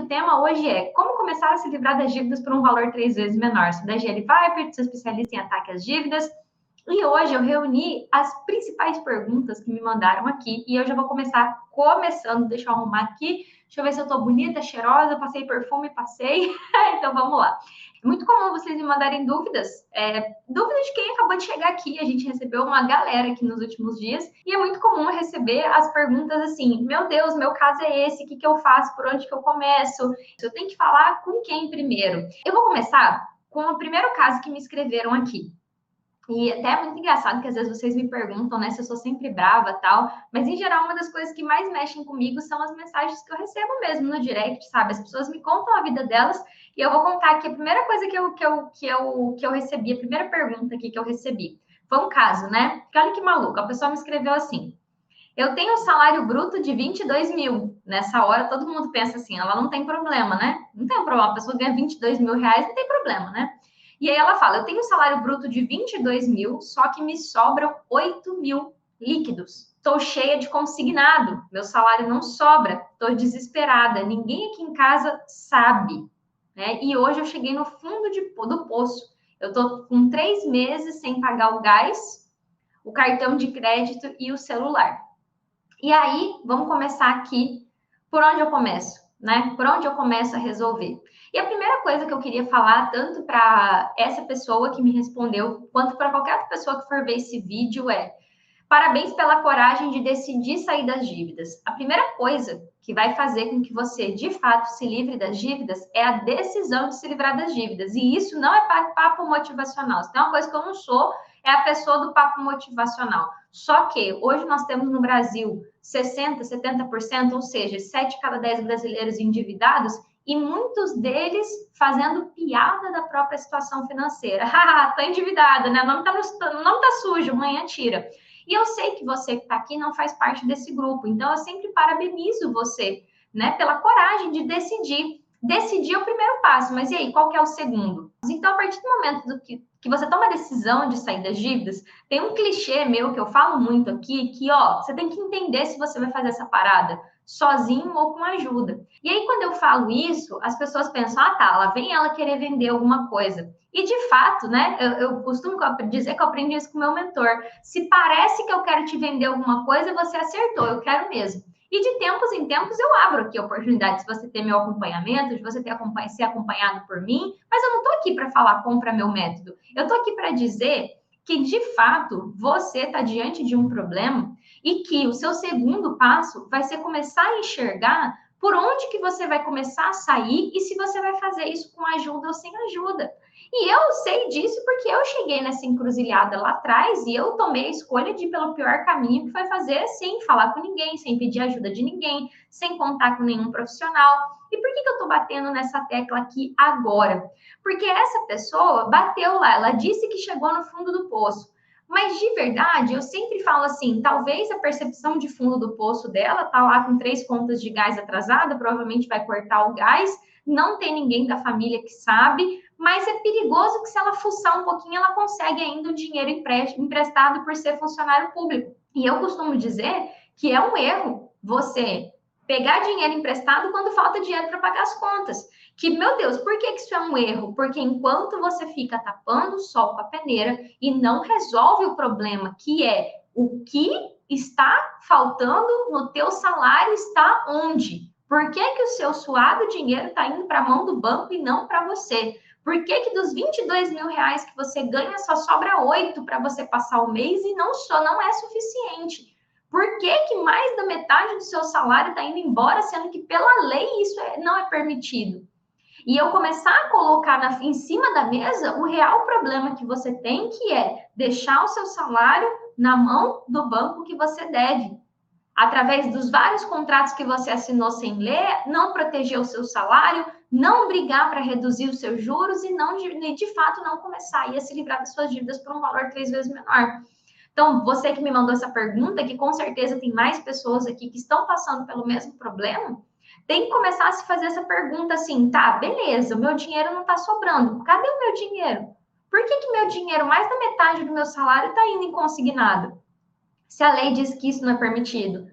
o tema hoje é como começar a se livrar das dívidas por um valor 3 vezes menor. Sou da GL Viper, sou especialista em ataque às dívidas. E hoje eu reuni as principais perguntas que me mandaram aqui. E eu já vou começar deixa eu arrumar aqui. Deixa eu ver se eu tô bonita, cheirosa, passei perfume, passei. Então vamos lá. É muito comum vocês me mandarem dúvidas. Dúvidas de quem acabou de chegar aqui. A gente recebeu uma galera aqui nos últimos dias. E é muito comum receber as perguntas assim, meu Deus, meu caso é esse, o que eu faço, por onde que eu começo? Eu tenho que falar com quem primeiro? Eu vou começar com o primeiro caso que me escreveram aqui. E até é muito engraçado que às vezes vocês me perguntam, né, se eu sou sempre brava e tal, mas em geral uma das coisas que mais mexem comigo são as mensagens que eu recebo mesmo no direct, sabe? As pessoas me contam a vida delas e eu vou contar aqui a primeira coisa que eu recebi, a primeira pergunta aqui que eu recebi. Foi um caso, né? Porque olha que maluco, a pessoa me escreveu assim: eu tenho um salário bruto de 22 mil. Nessa hora todo mundo pensa assim, ela não tem problema, né? Não tem problema, a pessoa ganha 22 mil reais, não tem problema, né? E aí ela fala, eu tenho um salário bruto de 22 mil, só que me sobram 8 mil líquidos. Estou cheia de consignado, meu salário não sobra, estou desesperada, ninguém aqui em casa sabe, né? E hoje eu cheguei no fundo do poço. Eu estou com 3 meses sem pagar o gás, o cartão de crédito e o celular. E aí, vamos começar aqui. Por onde eu começo, né? Por onde eu começo a resolver? E a primeira coisa que eu queria falar, tanto para essa pessoa que me respondeu, quanto para qualquer outra pessoa que for ver esse vídeo, é: parabéns pela coragem de decidir sair das dívidas. A primeira coisa que vai fazer com que você, de fato, se livre das dívidas é a decisão de se livrar das dívidas. E isso não é papo motivacional. Se tem uma coisa que eu não sou, é a pessoa do papo motivacional. Só que hoje nós temos no Brasil 60%, 70%, ou seja, 7 de cada 10 brasileiros endividados, e muitos deles fazendo piada da própria situação financeira. Haha, tô endividada, né? O nome tá sujo, amanhã tira. E eu sei que você que está aqui não faz parte desse grupo, então eu sempre parabenizo você, né, pela coragem de decidir. Decidir é o primeiro passo, mas e aí, qual que é o segundo? Então, a partir do momento que você toma a decisão de sair das dívidas, tem um clichê meu que eu falo muito aqui, que, ó, você tem que entender se você vai fazer essa parada sozinho ou com ajuda. E aí, quando eu falo isso, as pessoas pensam, ah, tá, lá vem ela querer vender alguma coisa. E, de fato, né, eu costumo dizer que eu aprendi isso com o meu mentor. Se parece que eu quero te vender alguma coisa, você acertou, eu quero mesmo. E de tempos em tempos eu abro aqui a oportunidade, se você ter meu acompanhamento, de você ser acompanhado por mim, mas eu não estou aqui para falar compra meu método. Eu estou aqui para dizer que, de fato, você está diante de um problema e que o seu segundo passo vai ser começar a enxergar por onde que você vai começar a sair e se você vai fazer isso com ajuda ou sem ajuda. E eu sei disso porque eu cheguei nessa encruzilhada lá atrás e eu tomei a escolha de ir pelo pior caminho, que foi fazer sem falar com ninguém, sem pedir ajuda de ninguém, sem contar com nenhum profissional. E por que eu estou batendo nessa tecla aqui agora? Porque essa pessoa bateu lá, ela disse que chegou no fundo do poço. Mas de verdade, eu sempre falo assim, talvez a percepção de fundo do poço dela tá lá com 3 contas de gás atrasada, provavelmente vai cortar o gás, não tem ninguém da família que sabe, mas é perigoso que se ela fuçar um pouquinho, ela consegue ainda um dinheiro emprestado por ser funcionário público. E eu costumo dizer que é um erro você pegar dinheiro emprestado quando falta dinheiro para pagar as contas. Que, meu Deus, por que isso é um erro? Porque enquanto você fica tapando o sol com a peneira e não resolve o problema, que é o que está faltando no teu salário, está onde? Por que o seu suado dinheiro está indo para a mão do banco e não para você? Por que dos 22 mil reais que você ganha só sobra 8 para você passar o mês e não é suficiente? Por que mais da metade do seu salário está indo embora, sendo que pela lei isso não é permitido? E eu começar a colocar em cima da mesa o real problema que você tem, que é deixar o seu salário na mão do banco que você deve. Através dos vários contratos que você assinou sem ler, não proteger o seu salário, não brigar para reduzir os seus juros e não, de fato, não começar a se livrar das suas dívidas por um valor 3 vezes menor. Então, você que me mandou essa pergunta, que com certeza tem mais pessoas aqui que estão passando pelo mesmo problema, tem que começar a se fazer essa pergunta assim, tá, beleza, o meu dinheiro não está sobrando, cadê o meu dinheiro? Por que meu dinheiro, mais da metade do meu salário, está indo em consignado? Se a lei diz que isso não é permitido.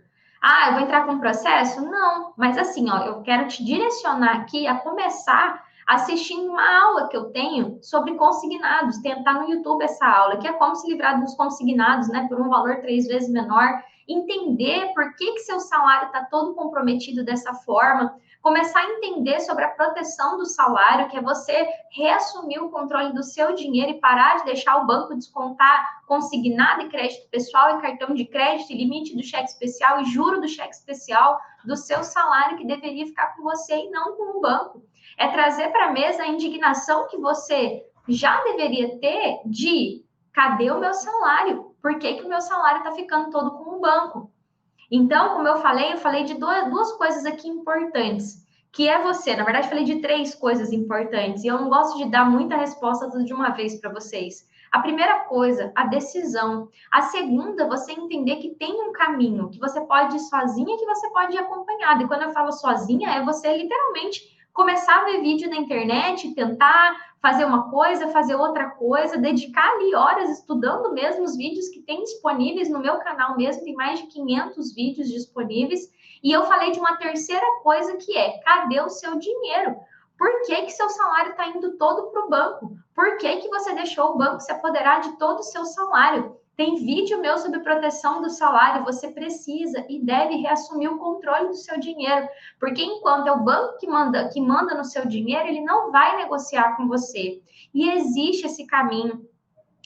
Ah, eu vou entrar com um processo? Não, mas assim, ó, eu quero te direcionar aqui a começar assistindo uma aula que eu tenho sobre consignados. Tentar no YouTube essa aula, que é como se livrar dos consignados, né, por um valor 3 vezes menor. Entender por que seu salário está todo comprometido dessa forma. Começar a entender sobre a proteção do salário, que é você reassumir o controle do seu dinheiro e parar de deixar o banco descontar consignado e crédito pessoal e cartão de crédito e limite do cheque especial e juro do cheque especial do seu salário que deveria ficar com você e não com o banco. É trazer para a mesa a indignação que você já deveria ter de cadê o meu salário? Por que o meu salário está ficando todo com o banco? Então, como eu falei de duas coisas aqui importantes, que é você. Na verdade, falei de 3 coisas importantes, e eu não gosto de dar muita resposta tudo de uma vez para vocês. A primeira coisa, a decisão. A segunda, você entender que tem um caminho, que você pode ir sozinha, que você pode ir acompanhada. E quando eu falo sozinha, é você literalmente começar a ver vídeo na internet, tentar fazer uma coisa, fazer outra coisa, dedicar ali horas estudando mesmo os vídeos que tem disponíveis no meu canal mesmo, tem mais de 500 vídeos disponíveis. E eu falei de uma terceira coisa que é, cadê o seu dinheiro? Por que seu salário está indo todo para o banco? Por que você deixou o banco se apoderar de todo o seu salário? Tem vídeo meu sobre proteção do salário. Você precisa e deve reassumir o controle do seu dinheiro, porque enquanto é o banco que manda no seu dinheiro, ele não vai negociar com você. E existe esse caminho.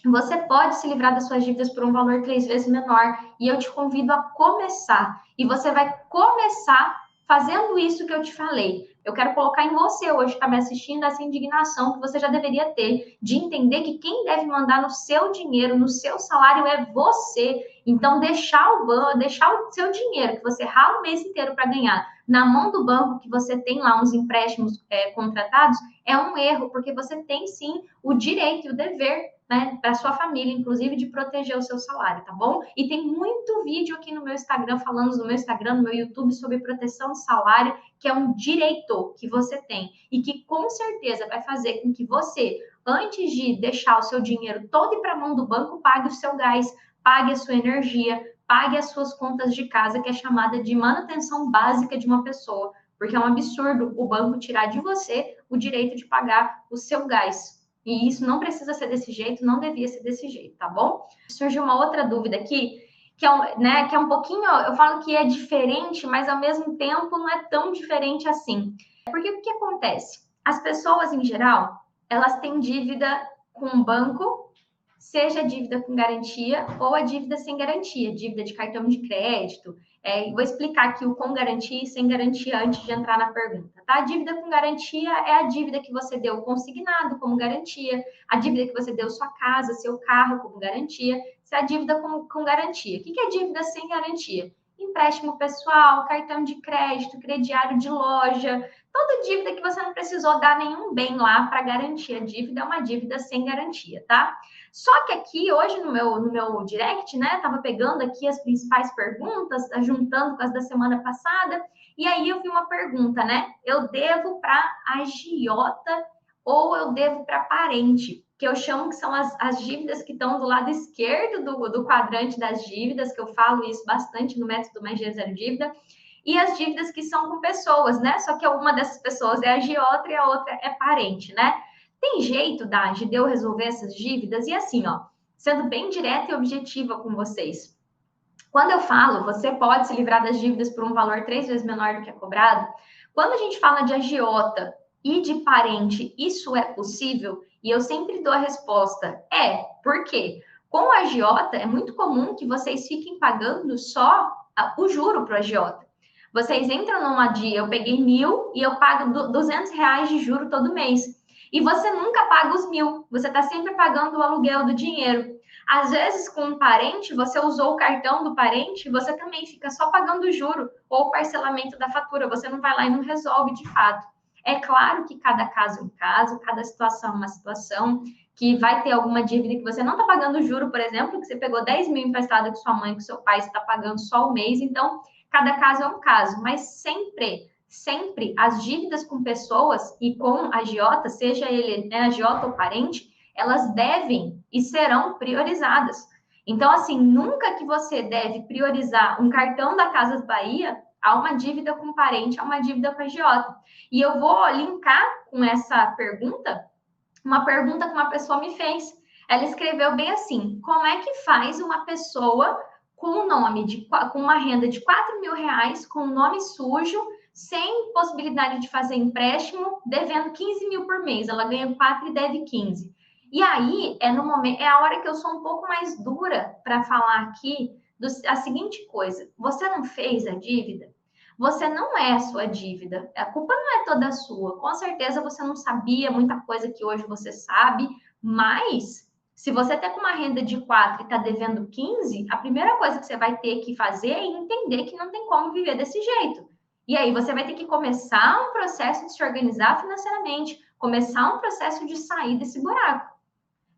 Você pode se livrar das suas dívidas por um valor 3 vezes menor. E eu te convido a começar. E você vai começar fazendo isso que eu te falei. Eu quero colocar em você hoje que está me assistindo essa indignação que você já deveria ter de entender que quem deve mandar no seu dinheiro, no seu salário é você. Então, deixar o seu dinheiro que você rala o mês inteiro para ganhar na mão do banco, que você tem lá uns empréstimos contratados, é um erro, porque você tem sim o direito e o dever, né, para sua família, inclusive, de proteger o seu salário, tá bom? E tem muito vídeo aqui no meu Instagram, falando no meu Instagram, no meu YouTube, sobre proteção de salário, que é um direito que você tem e que com certeza vai fazer com que você, antes de deixar o seu dinheiro todo ir para a mão do banco, pague o seu gás, pague a sua energia, pague as suas contas de casa, que é chamada de manutenção básica de uma pessoa, porque é um absurdo o banco tirar de você o direito de pagar o seu gás. E isso não precisa ser desse jeito, não devia ser desse jeito, tá bom? Surgiu uma outra dúvida aqui, que é um pouquinho, eu falo que é diferente, mas ao mesmo tempo não é tão diferente assim. Porque o que acontece? As pessoas, em geral, elas têm dívida com o banco, seja dívida com garantia ou a dívida sem garantia, dívida de cartão de crédito. Vou explicar aqui o com garantia e sem garantia antes de entrar na pergunta, tá? A dívida com garantia é a dívida que você deu consignado como garantia, a dívida que você deu sua casa, seu carro como garantia, isso é a dívida com garantia. O que é dívida sem garantia? Empréstimo pessoal, cartão de crédito, crediário de loja, toda dívida que você não precisou dar nenhum bem lá para garantir a dívida é uma dívida sem garantia, tá? Só que aqui, hoje, no meu direct, né, tava pegando aqui as principais perguntas, tá juntando com as da semana passada, e aí eu vi uma pergunta, né? Eu devo para agiota ou eu devo para parente? Que eu chamo que são as dívidas que estão do lado esquerdo do quadrante das dívidas, que eu falo isso bastante no método Mais Dinheiro Zero Dívida, e as dívidas que são com pessoas, né? Só que uma dessas pessoas é agiota e a outra é parente, né? Tem jeito, de eu resolver essas dívidas? E assim, ó, sendo bem direta e objetiva com vocês. Quando eu falo, você pode se livrar das dívidas por um valor 3 vezes menor do que é cobrado. Quando a gente fala de agiota e de parente, isso é possível? E eu sempre dou a resposta, por quê? Com a agiota, é muito comum que vocês fiquem pagando só o juro para o agiota. Vocês entram numa dia, eu peguei 1.000 e eu pago R$ 200 de juro todo mês. E você nunca paga os 1.000, você está sempre pagando o aluguel do dinheiro. Às vezes, com um parente, você usou o cartão do parente, você também fica só pagando o juro ou o parcelamento da fatura, você não vai lá e não resolve de fato. É claro que cada caso é um caso, cada situação é uma situação, que vai ter alguma dívida que você não está pagando o juro, por exemplo, que você pegou 10.000 emprestado com sua mãe, com seu pai, você está pagando só o mês, então cada caso é um caso, mas sempre as dívidas com pessoas e com agiota, seja ele agiota ou parente, elas devem e serão priorizadas. Então, assim, nunca que você deve priorizar um cartão da Casas Bahia a uma dívida com parente, a uma dívida com a agiota. E eu vou linkar com essa pergunta, uma pergunta que uma pessoa me fez. Ela escreveu bem assim: como é que faz uma pessoa com com uma renda de 4 mil reais, com um nome sujo, sem possibilidade de fazer empréstimo, devendo 15 mil por mês? Ela ganha 4 e deve 15. E aí é a hora que eu sou um pouco mais dura para falar aqui a seguinte coisa: você não fez a dívida? Você não é a sua dívida. A culpa não é toda sua. Com certeza você não sabia muita coisa que hoje você sabe, mas se você está com uma renda de 4 e está devendo 15, a primeira coisa que você vai ter que fazer é entender que não tem como viver desse jeito. E aí você vai ter que começar um processo de se organizar financeiramente, começar um processo de sair desse buraco.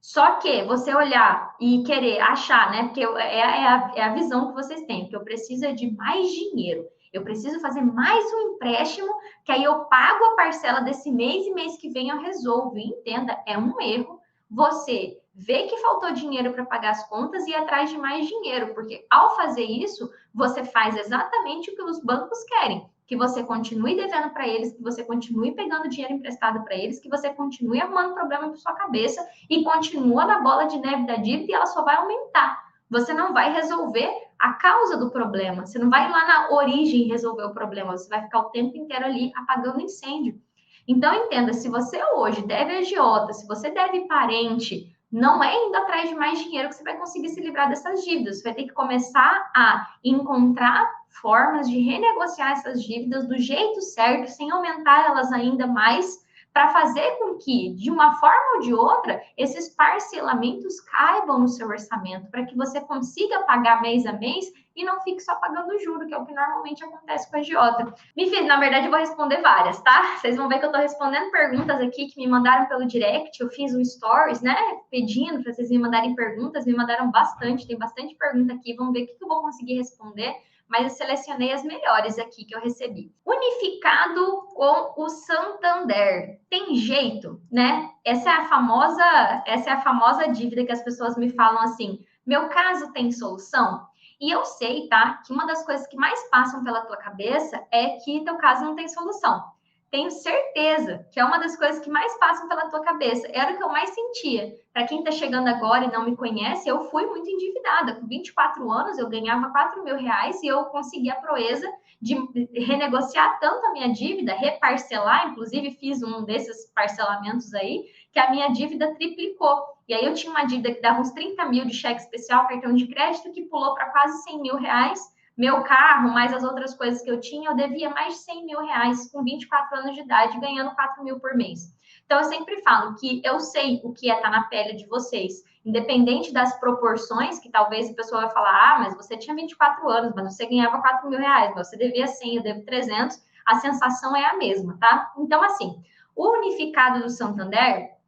Só que você olhar e querer achar, né? Porque é a visão que vocês têm, que eu preciso de mais dinheiro. Eu preciso fazer mais um empréstimo, que aí eu pago a parcela desse mês e mês que vem eu resolvo. E entenda, é um erro você ver que faltou dinheiro para pagar as contas e ir atrás de mais dinheiro, porque ao fazer isso, você faz exatamente o que os bancos querem. Que você continue devendo para eles, que você continue pegando dinheiro emprestado para eles, que você continue arrumando problema para sua cabeça e continua na bola de neve da dívida e ela só vai aumentar. Você não vai resolver a causa do problema, você não vai ir lá na origem resolver o problema, você vai ficar o tempo inteiro ali apagando incêndio. Então, entenda, se você hoje deve agiota, se você deve parente, não é indo atrás de mais dinheiro que você vai conseguir se livrar dessas dívidas. Você vai ter que começar a encontrar formas de renegociar essas dívidas do jeito certo, sem aumentar elas ainda mais, para fazer com que, de uma forma ou de outra, esses parcelamentos caibam no seu orçamento, para que você consiga pagar mês a mês e não fique só pagando juro, que é o que normalmente acontece com a agiota. Enfim, na verdade, eu vou responder várias, tá? Vocês vão ver que eu estou respondendo perguntas aqui que me mandaram pelo direct. Eu fiz um stories, né? Pedindo para vocês me mandarem perguntas, me mandaram bastante, tem bastante pergunta aqui. Vamos ver o que eu vou conseguir responder. Mas eu selecionei as melhores aqui que eu recebi. Unificado com o Santander. Tem jeito, né? Essa é a famosa dívida que as pessoas me falam assim: meu caso tem solução? E eu sei, tá, que uma das coisas que mais passam pela tua cabeça é que teu caso não tem solução. Tenho certeza que é uma das coisas que mais passam pela tua cabeça. Era o que eu mais sentia. Para quem está chegando agora e não me conhece, eu fui muito endividada. Com 24 anos, eu ganhava 4 mil reais e eu consegui a proeza de renegociar tanto a minha dívida, reparcelar, inclusive fiz um desses parcelamentos aí, que a minha dívida triplicou. E aí eu tinha uma dívida que dava uns 30 mil de cheque especial, cartão de crédito, que pulou para quase 100 mil reais. Meu carro, mais as outras coisas que eu tinha, eu devia mais de 100 mil reais com 24 anos de idade, ganhando 4 mil por mês. Então, eu sempre falo que eu sei o que é estar na pele de vocês, independente das proporções, que talvez a pessoa vai falar, ah, mas você tinha 24 anos, mas você ganhava 4 mil reais, mas você devia 100, eu devo 300, a sensação é a mesma, tá? Então, assim, o unificado do Santander,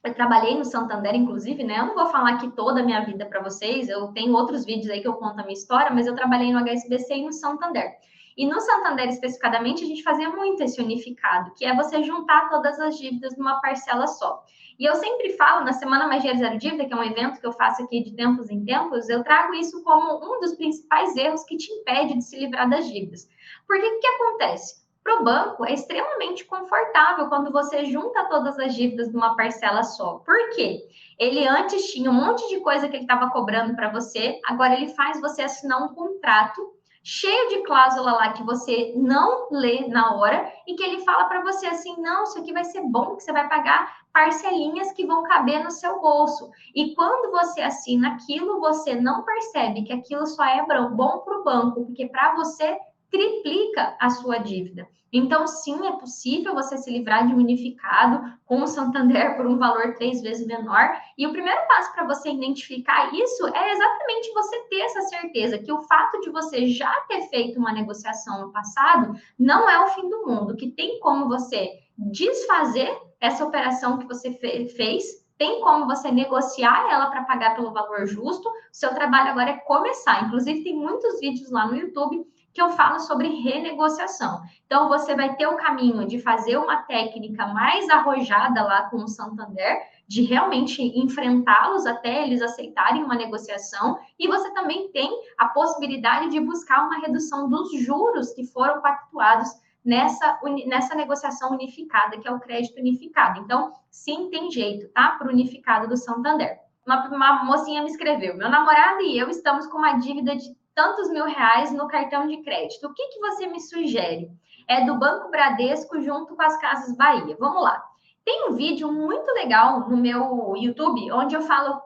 eu trabalhei no Santander, inclusive, né? Eu não vou falar aqui toda a minha vida para vocês, eu tenho outros vídeos aí que eu conto a minha história, mas eu trabalhei no HSBC e no Santander. E no Santander, especificadamente, a gente fazia muito esse unificado, que é você juntar todas as dívidas numa parcela só. E eu sempre falo, na Semana Mais Dinheiro Zero Dívida, que é um evento que eu faço aqui de tempos em tempos, eu trago isso como um dos principais erros que te impede de se livrar das dívidas. Porque o que acontece? Para o banco, é extremamente confortável quando você junta todas as dívidas numa parcela só. Por quê? Ele antes tinha um monte de coisa que ele estava cobrando para você, agora ele faz você assinar um contrato cheio de cláusula lá que você não lê na hora e que ele fala para você assim, não, isso aqui vai ser bom, que você vai pagar parcelinhas que vão caber no seu bolso. E quando você assina aquilo, você não percebe que aquilo só é bom para o banco, porque para você triplica a sua dívida. Então, sim, é possível você se livrar de um unificado com o Santander por um valor 3 vezes menor. E o primeiro passo para você identificar isso é exatamente você ter essa certeza que o fato de você já ter feito uma negociação no passado não é o fim do mundo, que tem como você desfazer essa operação que você fez, tem como você negociar ela para pagar pelo valor justo. O seu trabalho agora é começar. Inclusive, tem muitos vídeos lá no YouTube que eu falo sobre renegociação. Então, você vai ter o caminho de fazer uma técnica mais arrojada lá com o Santander, de realmente enfrentá-los até eles aceitarem uma negociação, e você também tem a possibilidade de buscar uma redução dos juros que foram pactuados nessa negociação unificada, que é o crédito unificado. Então, sim, tem jeito, tá? Para o unificado do Santander. Uma mocinha me escreveu: meu namorado e eu estamos com uma dívida de tantos mil reais no cartão de crédito. O que você me sugere? É do Banco Bradesco junto com as Casas Bahia. Vamos lá. Tem um vídeo muito legal no meu YouTube, onde eu falo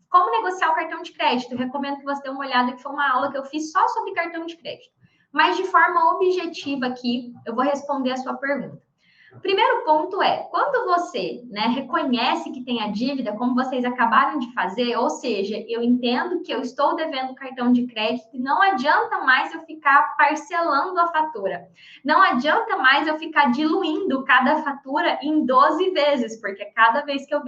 como negociar o cartão de crédito. Eu recomendo que você dê uma olhada, que foi uma aula que eu fiz só sobre cartão de crédito. Mas de forma objetiva aqui, eu vou responder a sua pergunta. O primeiro ponto é, quando você reconhece que tem a dívida, como vocês acabaram de fazer, ou seja, eu entendo que eu estou devendo cartão de crédito e não adianta mais eu ficar parcelando a fatura. Não adianta mais eu ficar diluindo cada fatura em 12 vezes, porque cada vez que eu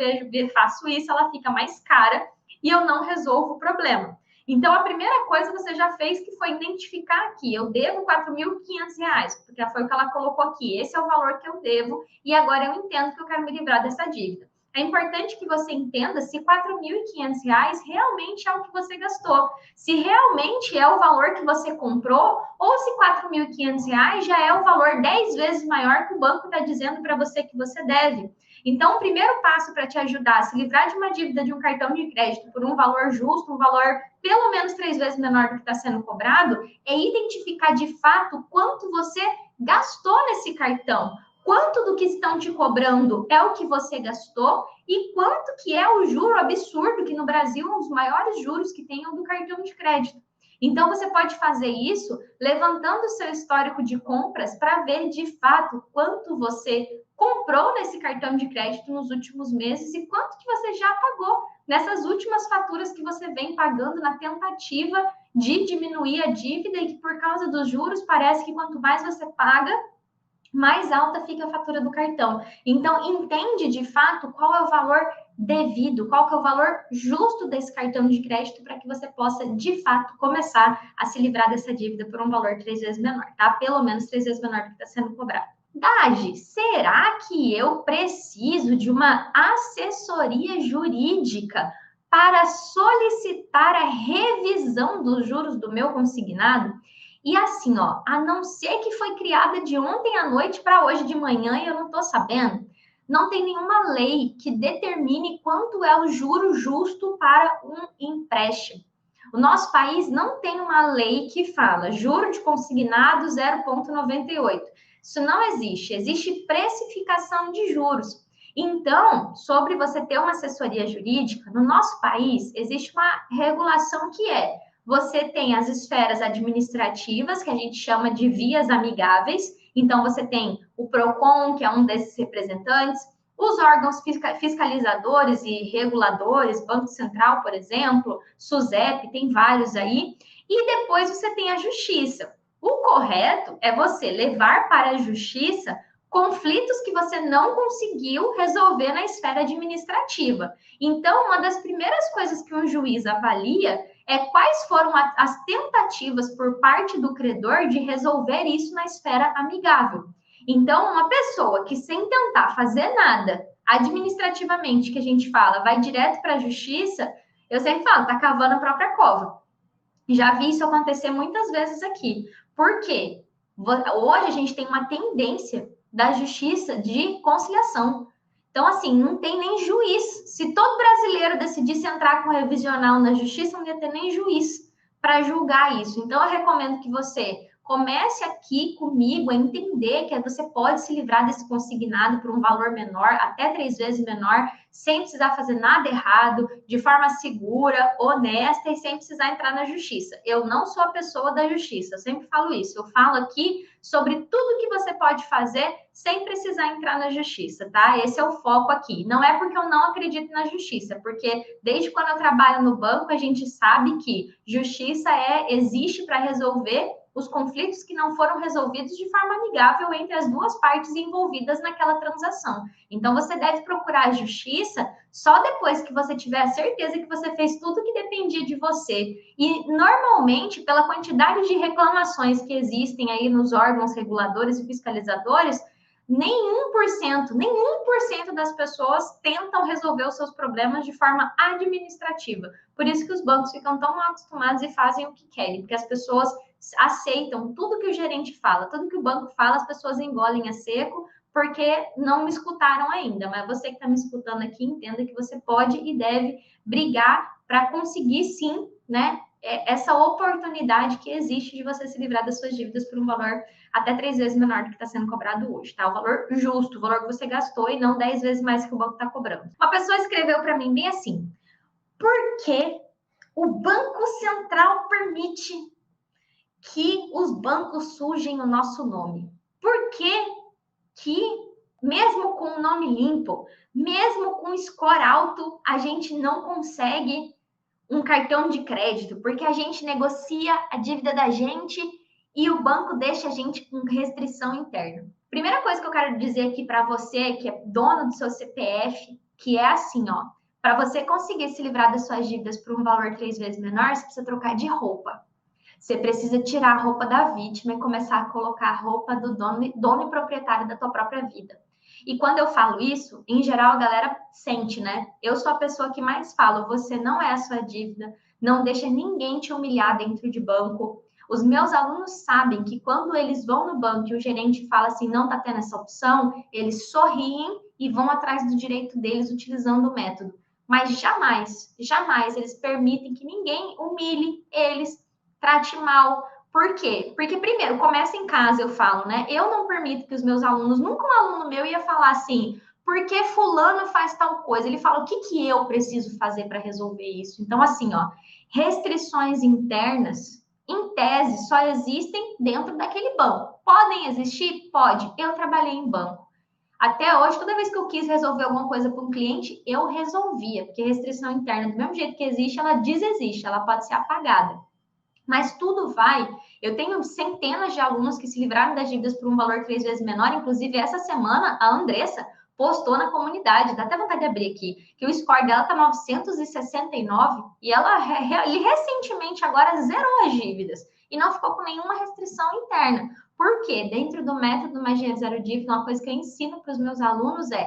faço isso, ela fica mais cara e eu não resolvo o problema. Então, a primeira coisa você já fez, que foi identificar aqui: eu devo R$ 4.500, porque foi o que ela colocou aqui. Esse é o valor que eu devo e agora eu entendo que eu quero me livrar dessa dívida. É importante que você entenda se R$ 4.500 realmente é o que você gastou, se realmente é o valor que você comprou, ou se R$ 4.500 já é o valor 10 vezes maior que o banco está dizendo para você que você deve. Então, o primeiro passo para te ajudar a se livrar de uma dívida de um cartão de crédito por um valor justo, um valor pelo menos 3 vezes menor do que está sendo cobrado, é identificar de fato quanto você gastou nesse cartão. Quanto do que estão te cobrando é o que você gastou e quanto que é o juro absurdo, que no Brasil é um dos maiores juros que tem, é o do cartão de crédito. Então, você pode fazer isso levantando o seu histórico de compras para ver de fato quanto você comprou nesse cartão de crédito nos últimos meses e quanto que você já pagou nessas últimas faturas que você vem pagando na tentativa de diminuir a dívida, e que por causa dos juros parece que quanto mais você paga, mais alta fica a fatura do cartão. Então, entende de fato qual é o valor devido, qual que é o valor justo desse cartão de crédito, para que você possa, de fato, começar a se livrar dessa dívida por um valor 3 vezes menor, tá? Pelo menos 3 vezes menor do que está sendo cobrado. Dagi, será que eu preciso de uma assessoria jurídica para solicitar a revisão dos juros do meu consignado? E assim, ó, a não ser que foi criada de ontem à noite para hoje de manhã e eu não estou sabendo, não tem nenhuma lei que determine quanto é o juro justo para um empréstimo. O nosso país não tem uma lei que fala juro de consignado 0,98. Isso não existe. Existe precificação de juros. Então, sobre você ter uma assessoria jurídica, no nosso país existe uma regulação que você tem as esferas administrativas, que a gente chama de vias amigáveis. Então, você tem o PROCON, que é um desses representantes, os órgãos fiscalizadores e reguladores, Banco Central, por exemplo, SUSEP, tem vários aí. E depois você tem a justiça. O correto é você levar para a justiça conflitos que você não conseguiu resolver na esfera administrativa. Então, uma das primeiras coisas que um juiz avalia é quais foram as tentativas por parte do credor de resolver isso na esfera amigável. Então, uma pessoa que, sem tentar fazer nada administrativamente, que a gente fala, vai direto para a justiça, eu sempre falo, tá cavando a própria cova. Já vi isso acontecer muitas vezes aqui. Por quê? Hoje a gente tem uma tendência da justiça de conciliação. Então, assim, não tem nem juiz. Se todo brasileiro decidisse entrar com revisional na justiça, não ia ter nem juiz para julgar isso. Então, eu recomendo que você comece aqui comigo a entender que você pode se livrar desse consignado por um valor menor, até 3 vezes menor, sem precisar fazer nada errado, de forma segura, honesta e sem precisar entrar na justiça. Eu não sou a pessoa da justiça, eu sempre falo isso. Eu falo aqui sobre tudo que você pode fazer sem precisar entrar na justiça, tá? Esse é o foco aqui. Não é porque eu não acredito na justiça, porque desde quando eu trabalho no banco, a gente sabe que justiça existe para resolver os conflitos que não foram resolvidos de forma amigável entre as duas partes envolvidas naquela transação. Então, você deve procurar a justiça só depois que você tiver a certeza que você fez tudo que dependia de você. E, normalmente, pela quantidade de reclamações que existem aí nos órgãos reguladores e fiscalizadores, nem 1% das pessoas tentam resolver os seus problemas de forma administrativa. Por isso que os bancos ficam tão mal acostumados e fazem o que querem, porque as pessoas aceitam tudo que o gerente fala, tudo que o banco fala, as pessoas engolem a seco, porque não me escutaram ainda. Mas você que está me escutando aqui, entenda que você pode e deve brigar para conseguir, sim, né, essa oportunidade que existe de você se livrar das suas dívidas por um valor até 3 vezes menor do que está sendo cobrado hoje, tá? O valor justo, o valor que você gastou e não 10 vezes mais que o banco está cobrando. Uma pessoa escreveu para mim bem assim: por que o Banco Central permite que os bancos sujem o nosso nome? Por que, mesmo com o nome limpo, mesmo com score alto, a gente não consegue um cartão de crédito? Porque a gente negocia a dívida da gente e o banco deixa a gente com restrição interna. Primeira coisa que eu quero dizer aqui para você, que é dono do seu CPF, que é assim, ó, para você conseguir se livrar das suas dívidas por um valor 3 vezes menor, você precisa trocar de roupa. Você precisa tirar a roupa da vítima e começar a colocar a roupa do dono e proprietário da tua própria vida. E quando eu falo isso, em geral a galera sente, né? Eu sou a pessoa que mais falo, você não é a sua dívida, não deixa ninguém te humilhar dentro de banco. Os meus alunos sabem que quando eles vão no banco e o gerente fala assim, não tá tendo essa opção, eles sorriem e vão atrás do direito deles utilizando o método. Mas jamais, jamais eles permitem que ninguém humilhe eles, trate mal. Por quê? Porque, primeiro, começa em casa, eu falo, né? Eu não permito que os meus alunos, nunca um aluno meu ia falar assim, por que fulano faz tal coisa? Ele fala, o que eu preciso fazer para resolver isso? Então, assim, ó, restrições internas, em tese, só existem dentro daquele banco. Podem existir? Pode. Eu trabalhei em banco. Até hoje, toda vez que eu quis resolver alguma coisa para um cliente, eu resolvia, porque restrição interna, do mesmo jeito que existe, ela desexiste, ela pode ser apagada. Mas tudo vai. Eu tenho centenas de alunos que se livraram das dívidas por um valor 3 vezes menor. Inclusive, essa semana, a Andressa postou na comunidade, dá até vontade de abrir aqui, que o score dela tá 969 e ela recentemente agora zerou as dívidas e não ficou com nenhuma restrição interna. Por quê? Dentro do método Magia Zero Dívida, uma coisa que eu ensino para os meus alunos é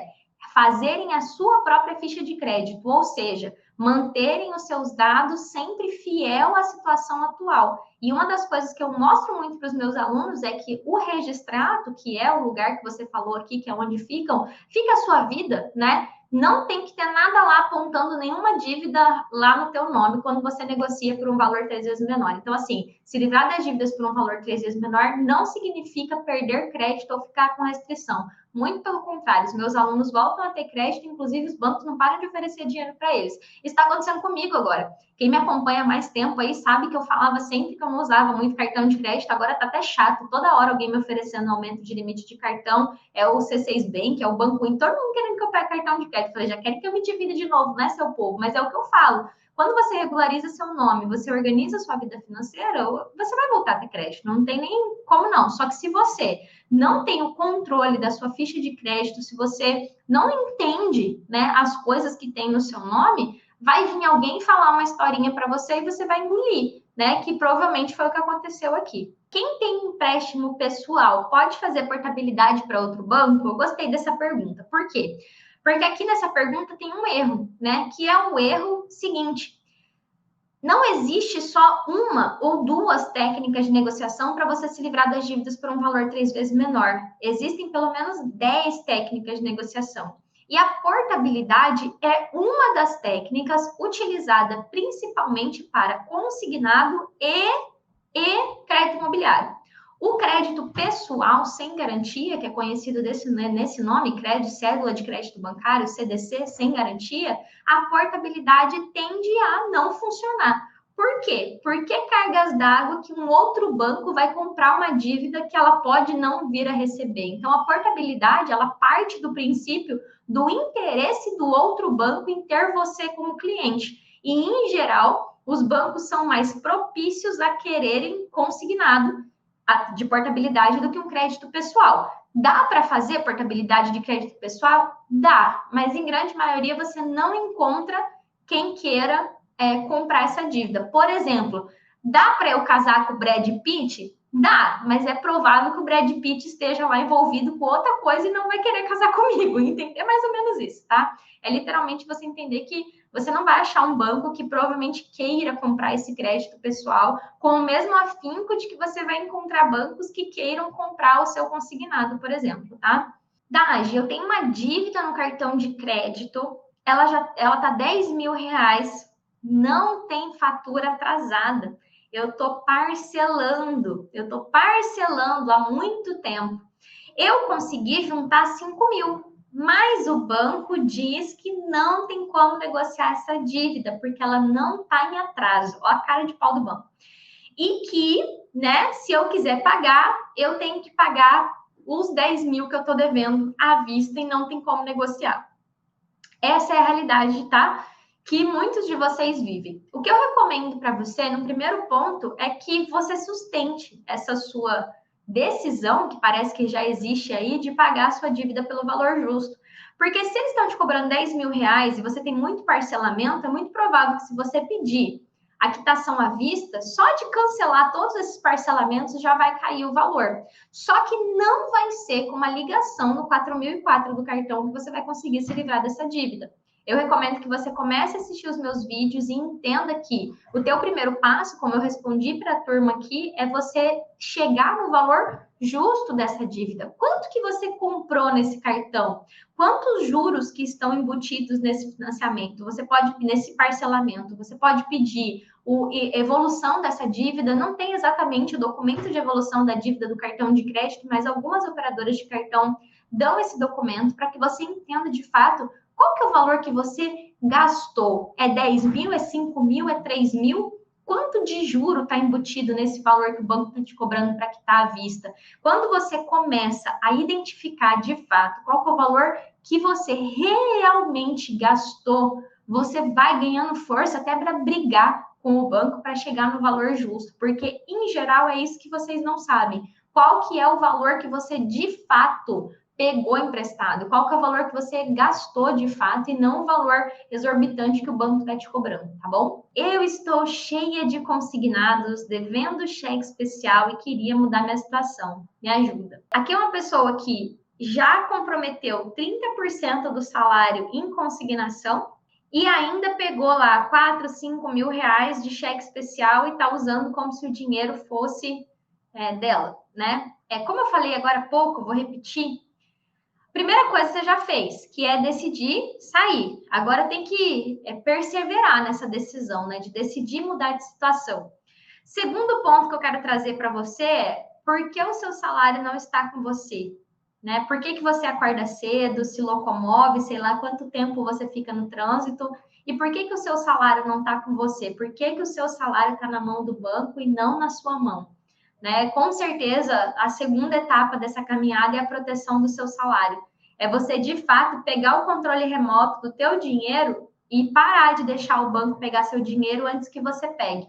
fazerem a sua própria ficha de crédito, ou seja, manterem os seus dados sempre fiel à situação atual. E uma das coisas que eu mostro muito para os meus alunos é que o registrado, que é o lugar que você falou aqui, que é onde fica a sua vida, né? Não tem que ter nada lá apontando nenhuma dívida lá no teu nome quando você negocia por um valor 3 vezes menor. Então, assim, se livrar das dívidas por um valor 3 vezes menor não significa perder crédito ou ficar com restrição. Muito pelo contrário, os meus alunos voltam a ter crédito, inclusive os bancos não param de oferecer dinheiro para eles. Isso está acontecendo comigo agora. Quem me acompanha há mais tempo aí sabe que eu falava sempre que eu não usava muito cartão de crédito, agora tá até chato. Toda hora alguém me oferecendo aumento de limite de cartão, é o C6 Bank, é o Banco Inter, todo mundo querendo que eu pegue cartão de crédito. Eu falei, já querem que eu me divida de novo, né, seu povo? Mas é o que eu falo. Quando você regulariza seu nome, você organiza sua vida financeira, você vai voltar a ter crédito. Não tem nem como não. Só que se você não tem o controle da sua ficha de crédito, se você não entende, né, as coisas que tem no seu nome, vai vir alguém falar uma historinha para você e você vai engolir, né? Que provavelmente foi o que aconteceu aqui. Quem tem empréstimo pessoal pode fazer portabilidade para outro banco? Eu gostei dessa pergunta. Por quê? Porque aqui nessa pergunta tem um erro, né? Que é um erro seguinte: não existe só uma ou duas técnicas de negociação para você se livrar das dívidas por um valor 3 vezes menor. Existem pelo menos 10 técnicas de negociação. E a portabilidade é uma das técnicas utilizada principalmente para consignado e crédito imobiliário. O crédito pessoal sem garantia, que é conhecido nesse nome, crédito, cédula de crédito bancário, CDC, sem garantia, a portabilidade tende a não funcionar. Por quê? Por que cargas d'água que um outro banco vai comprar uma dívida que ela pode não vir a receber? Então, a portabilidade, ela parte do princípio do interesse do outro banco em ter você como cliente. E, em geral, os bancos são mais propícios a quererem consignado de portabilidade do que um crédito pessoal. Dá para fazer portabilidade de crédito pessoal? Dá, mas em grande maioria você não encontra quem queira comprar essa dívida. Por exemplo, dá para eu casar com o Brad Pitt? Dá, mas é provável que o Brad Pitt esteja lá envolvido com outra coisa e não vai querer casar comigo. É mais ou menos isso, tá? É literalmente você entender que você não vai achar um banco que provavelmente queira comprar esse crédito pessoal com o mesmo afinco de que você vai encontrar bancos que queiram comprar o seu consignado, por exemplo, tá? Dagi, eu tenho uma dívida no cartão de crédito, ela tá R$ 10.000, não tem fatura atrasada. Eu tô parcelando há muito tempo. Eu consegui juntar 5.000, mas o banco diz que não tem como negociar essa dívida, porque ela não está em atraso. Olha a cara de pau do banco. E que, né, se eu quiser pagar, eu tenho que pagar os 10.000 que eu estou devendo à vista e não tem como negociar. Essa é a realidade, tá? Que muitos de vocês vivem. O que eu recomendo para você, no primeiro ponto, é que você sustente essa sua decisão, que parece que já existe aí, de pagar a sua dívida pelo valor justo. Porque se eles estão te cobrando R$ 10.000 e você tem muito parcelamento, é muito provável que se você pedir a quitação à vista, só de cancelar todos esses parcelamentos já vai cair o valor. Só que não vai ser com uma ligação no 4004 do cartão que você vai conseguir se livrar dessa dívida. Eu recomendo que você comece a assistir os meus vídeos e entenda que o teu primeiro passo, como eu respondi para a turma aqui, é você chegar no valor justo dessa dívida. Quanto que você comprou nesse cartão? Quantos juros que estão embutidos nesse financiamento? Você pode, nesse parcelamento, você pode pedir evolução dessa dívida. Não tem exatamente o documento de evolução da dívida do cartão de crédito, mas algumas operadoras de cartão dão esse documento para que você entenda de fato qual que é o valor que você gastou. É 10.000, é 5.000, é 3.000? Quanto de juro está embutido nesse valor que o banco está te cobrando para quitar à vista? Quando você começa a identificar de fato qual que é o valor que você realmente gastou, você vai ganhando força até para brigar com o banco para chegar no valor justo, porque em geral é isso que vocês não sabem. Qual que é o valor que você de fato pegou emprestado? Qual que é o valor que você gastou de fato e não o valor exorbitante que o banco está te cobrando, tá bom? Eu estou cheia de consignados, devendo cheque especial e queria mudar minha situação. Me ajuda. Aqui é uma pessoa que já comprometeu 30% do salário em consignação e ainda pegou lá 4, 5 mil reais de cheque especial e está usando como se o dinheiro fosse dela, né? Como eu falei agora há pouco, vou repetir. Primeira coisa que você já fez, que é decidir sair. Agora tem que perseverar nessa decisão, né? De decidir mudar de situação. Segundo ponto que eu quero trazer para você é por que o seu salário não está com você? Né? Por que você acorda cedo, se locomove, sei lá quanto tempo você fica no trânsito, e por que o seu salário não está com você? Por que o seu salário está na mão do banco e não na sua mão? Né? Com certeza, a segunda etapa dessa caminhada é a proteção do seu salário. É você, de fato, pegar o controle remoto do teu dinheiro e parar de deixar o banco pegar seu dinheiro antes que você pegue.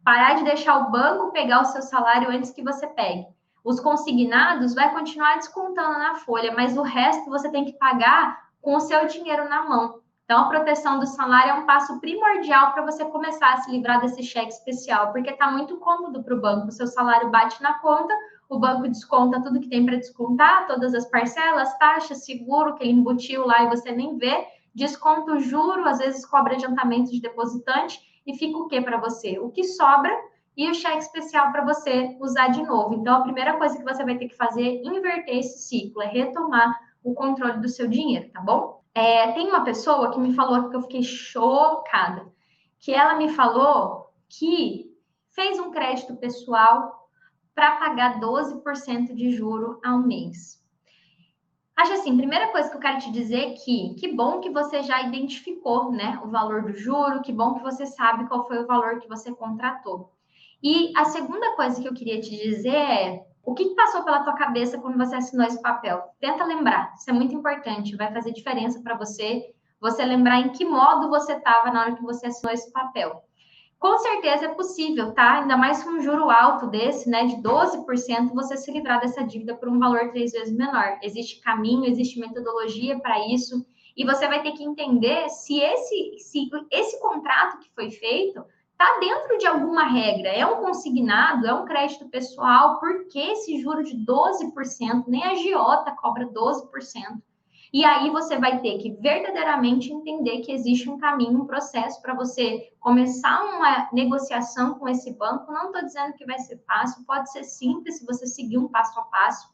Parar de deixar o banco pegar o seu salário antes que você pegue. Os consignados vai continuar descontando na folha, mas o resto você tem que pagar com o seu dinheiro na mão. Então, a proteção do salário é um passo primordial para você começar a se livrar desse cheque especial, porque está muito cômodo para o banco. O seu salário bate na conta, o banco desconta tudo que tem para descontar, todas as parcelas, taxas, seguro que ele embutiu lá e você nem vê, desconta o juro, às vezes cobra adiantamento de depositante, e fica o que para você? O que sobra e o cheque especial para você usar de novo. Então, a primeira coisa que você vai ter que fazer é inverter esse ciclo, é retomar o controle do seu dinheiro, tá bom? Tem uma pessoa que me falou que eu fiquei chocada, que ela me falou que fez um crédito pessoal para pagar 12% de juro ao mês. Acho assim, primeira coisa que eu quero te dizer é que bom que você já identificou, né, o valor do juro, que bom que você sabe qual foi o valor que você contratou. E a segunda coisa que eu queria te dizer é, o que passou pela tua cabeça quando você assinou esse papel? Tenta lembrar, isso é muito importante, vai fazer diferença para você lembrar em que modo você estava na hora que você assinou esse papel. Com certeza é possível, tá? Ainda mais com um juro alto desse, né, de 12%, você se livrar dessa dívida por um valor 3 vezes menor. Existe caminho, existe metodologia para isso, e você vai ter que entender se esse contrato que foi feito está dentro de alguma regra. É um consignado, é um crédito pessoal, por que esse juro de 12%? Nem a agiota cobra 12%. E aí você vai ter que verdadeiramente entender que existe um caminho, um processo para você começar uma negociação com esse banco. Não estou dizendo que vai ser fácil, pode ser simples se você seguir um passo a passo,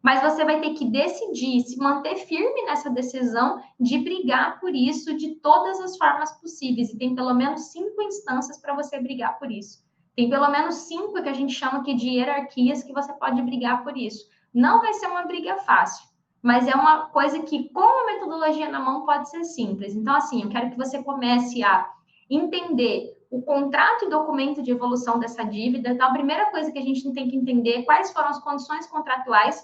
mas você vai ter que decidir, se manter firme nessa decisão de brigar por isso de todas as formas possíveis. E tem pelo menos 5 instâncias para você brigar por isso. Tem pelo menos 5 que a gente chama aqui de hierarquias que você pode brigar por isso. Não vai ser uma briga fácil, mas é uma coisa que, com a metodologia na mão, pode ser simples. Então, assim, eu quero que você comece a entender o contrato e documento de evolução dessa dívida. Então, a primeira coisa que a gente tem que entender é quais foram as condições contratuais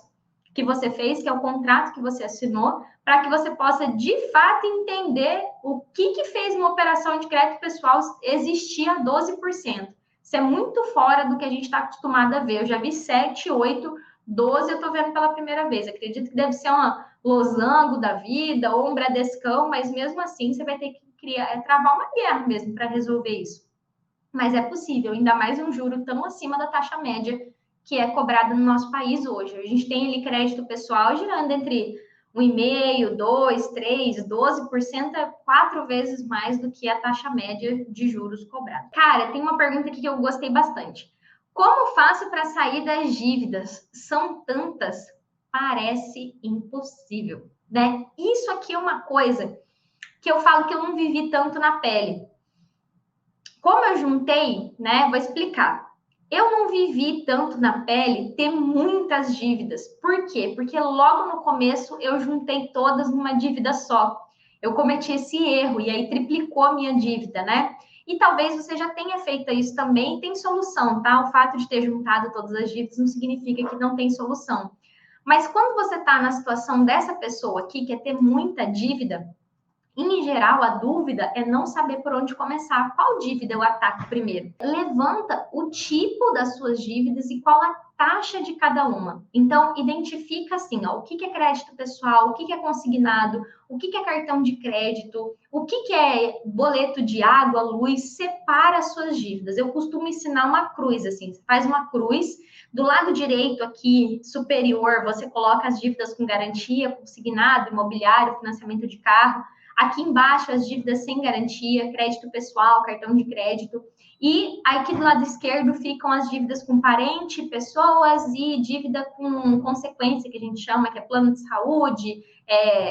que você fez, que é o contrato que você assinou, para que você possa, de fato, entender o que fez uma operação de crédito pessoal existir a 12%. Isso é muito fora do que a gente está acostumado a ver. Eu já vi 7, 8, 12, eu estou vendo pela primeira vez. Acredito que deve ser uma losango da vida ou um Bradescão, mas mesmo assim você vai ter que travar uma guerra mesmo para resolver isso. Mas é possível, ainda mais um juro tão acima da taxa média que é cobrada no nosso país hoje. A gente tem ali crédito pessoal girando entre 1,5%, 2%, 3%, 12%, é 4 vezes mais do que a taxa média de juros cobrada. Cara, tem uma pergunta aqui que eu gostei bastante. Como faço para sair das dívidas? São tantas, parece impossível, né? Isso aqui é uma coisa que eu falo que eu não vivi tanto na pele. Como eu juntei, né? Vou explicar. Eu não vivi tanto na pele ter muitas dívidas. Por quê? Porque logo no começo eu juntei todas numa dívida só. Eu cometi esse erro e aí triplicou a minha dívida, né? E talvez você já tenha feito isso também e tem solução, tá? O fato de ter juntado todas as dívidas não significa que não tem solução. Mas quando você está na situação dessa pessoa aqui, que é ter muita dívida, em geral, a dúvida é não saber por onde começar. Qual dívida eu ataco primeiro? Levanta o tipo das suas dívidas e qual a taxa de cada uma. Então, identifica assim, ó, o que é crédito pessoal, o que é consignado, o que é cartão de crédito, o que é boleto de água, luz, separa as suas dívidas. Eu costumo ensinar uma cruz, assim, você faz uma cruz, do lado direito aqui, superior, você coloca as dívidas com garantia, consignado, imobiliário, financiamento de carro. Aqui embaixo, as dívidas sem garantia, crédito pessoal, cartão de crédito. E aqui do lado esquerdo ficam as dívidas com parente, pessoas e dívida com consequência, que a gente chama, que é plano de saúde,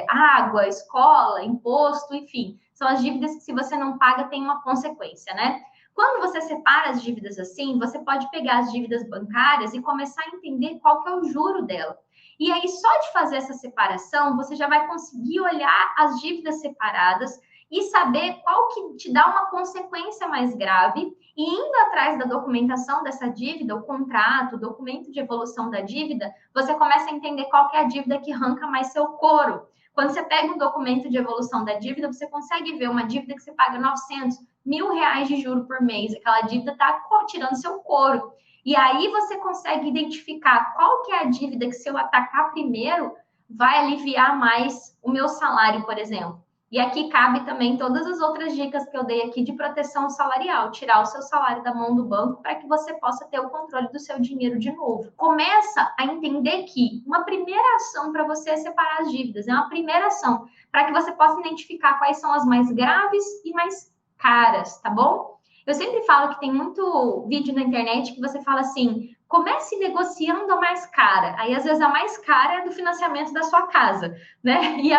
água, escola, imposto, enfim. São as dívidas que, se você não paga, tem uma consequência, né? Quando você separa as dívidas assim, você pode pegar as dívidas bancárias e começar a entender qual que é o juro dela. E aí, só de fazer essa separação, você já vai conseguir olhar as dívidas separadas e saber qual que te dá uma consequência mais grave. E indo atrás da documentação dessa dívida, o contrato, o documento de evolução da dívida, você começa a entender qual que é a dívida que arranca mais seu couro. Quando você pega um documento de evolução da dívida, você consegue ver uma dívida que você paga 900, R$ 1.000 de juro por mês. Aquela dívida está tirando seu couro. E aí você consegue identificar qual que é a dívida que, se eu atacar primeiro, vai aliviar mais o meu salário, por exemplo. E aqui cabe também todas as outras dicas que eu dei aqui de proteção salarial, tirar o seu salário da mão do banco para que você possa ter o controle do seu dinheiro de novo. Começa a entender que uma primeira ação para você é separar as dívidas, é uma primeira ação para que você possa identificar quais são as mais graves e mais caras, tá bom? Eu sempre falo que tem muito vídeo na internet que você fala assim, comece negociando a mais cara. Aí, às vezes, a mais cara é do financiamento da sua casa, né? E